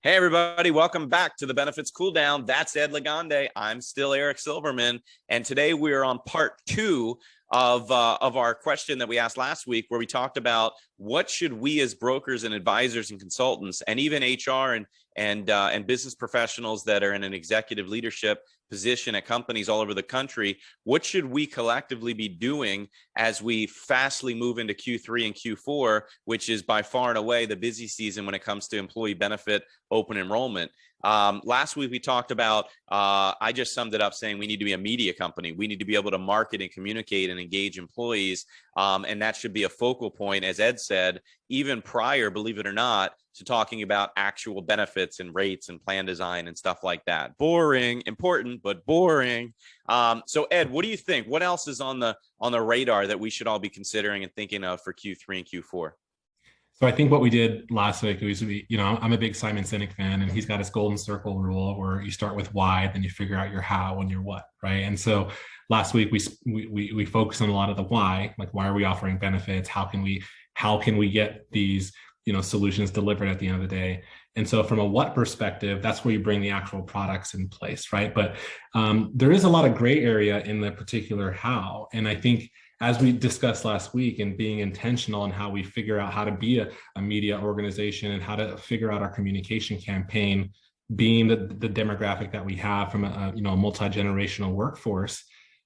Hey, everybody, welcome back to the Benefits Cooldown. That's Ed Legande. I'm still Eric Silverman. And today we are on part two of our question that we asked last week, where we talked about what should we as brokers and advisors and consultants and even HR and business professionals that are in an executive leadership position at companies all over the country, what should we collectively be doing as we fastly move into Q3 and Q4, which is by far and away the busy season when it comes to employee benefit open enrollment. Last week we talked about, I just summed it up saying we need to be a media company. We need to be able to market and communicate and engage employees. And that should be a focal point, as Ed said, even prior, believe it or not, to talking about actual benefits and rates and plan design and stuff like that. Boring, important, but boring. So Ed, what do you think? What else is on the radar that we should all be considering and thinking of for Q3 and Q4? So I think what we did last week was I'm a big Simon Sinek fan, and he's got his golden circle rule where you start with why, then you figure out your how and your what, right? And so last week we focused on a lot of the why, like why are we offering benefits? How can we get these solutions delivered at the end of the day? And so from a what perspective, that's where you bring the actual products in place, right? But there is a lot of gray area in the particular how, and I think, as we discussed last week, and being intentional in how we figure out how to be a media organization and how to figure out our communication campaign, being the demographic that we have from a multi-generational workforce.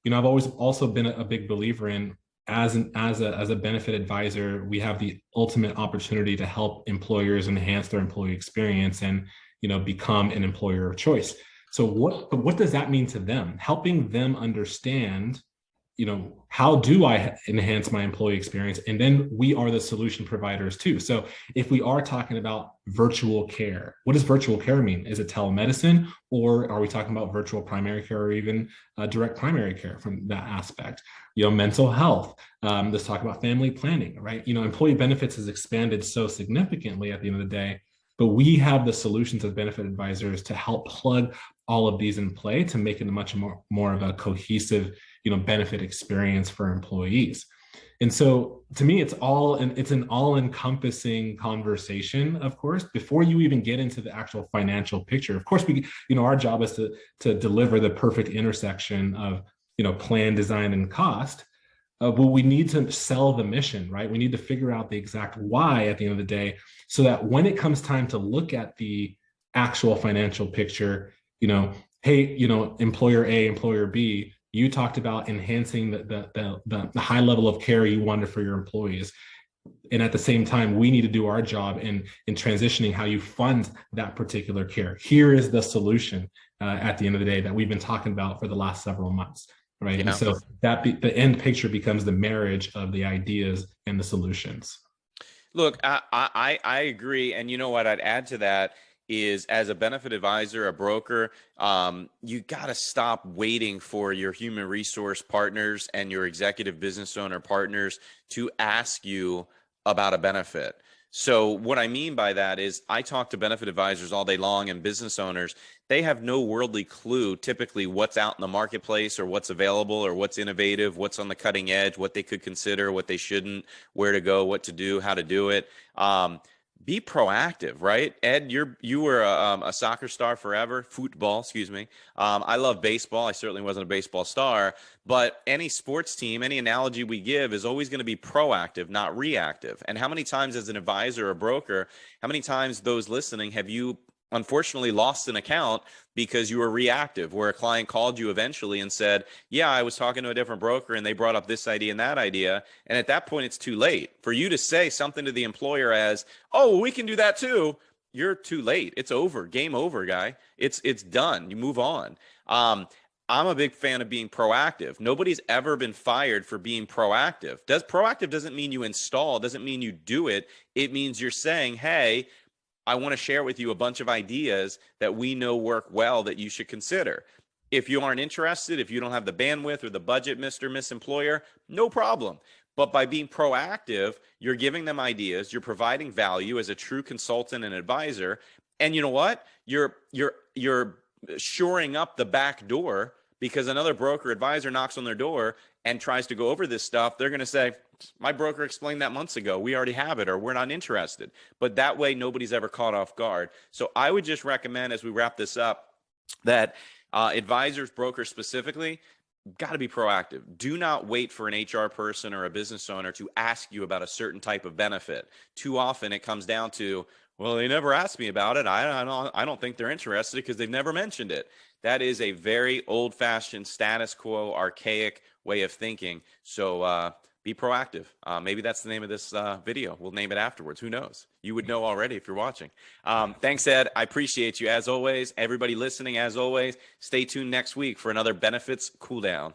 I've always also been a big believer in, as a benefit advisor, we have the ultimate opportunity to help employers enhance their employee experience and become an employer of choice. So what does that mean to them? Helping them understand, how do I enhance my employee experience? And then we are the solution providers too. So if we are talking about virtual care, what does virtual care mean? Is it telemedicine, or are we talking about virtual primary care, or even direct primary care from that aspect? Mental health. Let's talk about family planning, right? Employee benefits has expanded so significantly at the end of the day, but we have the solutions as benefit advisors to help plug all of these in play to make it a much more of a cohesive benefit experience for employees. And so to me, it's an all-encompassing conversation, of course, before you even get into the actual financial picture. Of course, our job is to deliver the perfect intersection of plan, design, and cost. But we need to sell the mission, right? We need to figure out the exact why at the end of the day, so that when it comes time to look at the actual financial picture, hey, employer A, employer B, you talked about enhancing the high level of care you wanted for your employees. And at the same time, we need to do our job in transitioning how you fund that particular care. Here is the solution at the end of the day that we've been talking about for the last several months, right? Yeah. And so the end picture becomes the marriage of the ideas and the solutions. Look, I agree. And you know what I'd add to that is, as a benefit advisor, a broker, you got to stop waiting for your human resource partners and your executive business owner partners to ask you about a benefit. So what I mean by that is, I talk to benefit advisors all day long, and business owners, they have no worldly clue typically what's out in the marketplace, or what's available, or what's innovative, what's on the cutting edge, what they could consider, what they shouldn't, where to go, what to do, how to do it. Be proactive, right? Ed, you were a soccer star forever, football, excuse me. I love baseball. I certainly wasn't a baseball star, but any sports team, any analogy we give is always going to be proactive, not reactive. And how many times, as an advisor or broker, how many times, those listening, have you unfortunately lost an account because you were reactive, where a client called you eventually and said, yeah, I was talking to a different broker and they brought up this idea and that idea. And at that point, it's too late for you to say something to the employer as, oh, well, we can do that too. You're too late. It's over. Game over, guy. It's done. You move on. I'm a big fan of being proactive. Nobody's ever been fired for being proactive. Proactive doesn't mean you install, doesn't mean you do it. It means you're saying, hey, I want to share with you a bunch of ideas that we know work well that you should consider. If you aren't interested, if you don't have the bandwidth or the budget, Mr. Miss Employer, no problem. But by being proactive, you're giving them ideas, you're providing value as a true consultant and advisor. And you know what? You're shoring up the back door, because another broker advisor knocks on their door and tries to go over this stuff, they're going to say, my broker explained that months ago. We already have it, or we're not interested. But that way, nobody's ever caught off guard. So I would just recommend, as we wrap this up, that advisors, brokers specifically, got to be proactive. Do not wait for an HR person or a business owner to ask you about a certain type of benefit. Too often it comes down to, well, they never asked me about it. I don't think they're interested because they've never mentioned it. That is a very old-fashioned, status quo, archaic way of thinking. So be proactive. Maybe that's the name of this video. We'll name it afterwards. Who knows? You would know already if you're watching. Thanks, Ed. I appreciate you as always. Everybody listening, as always, stay tuned next week for another Benefits Cooldown.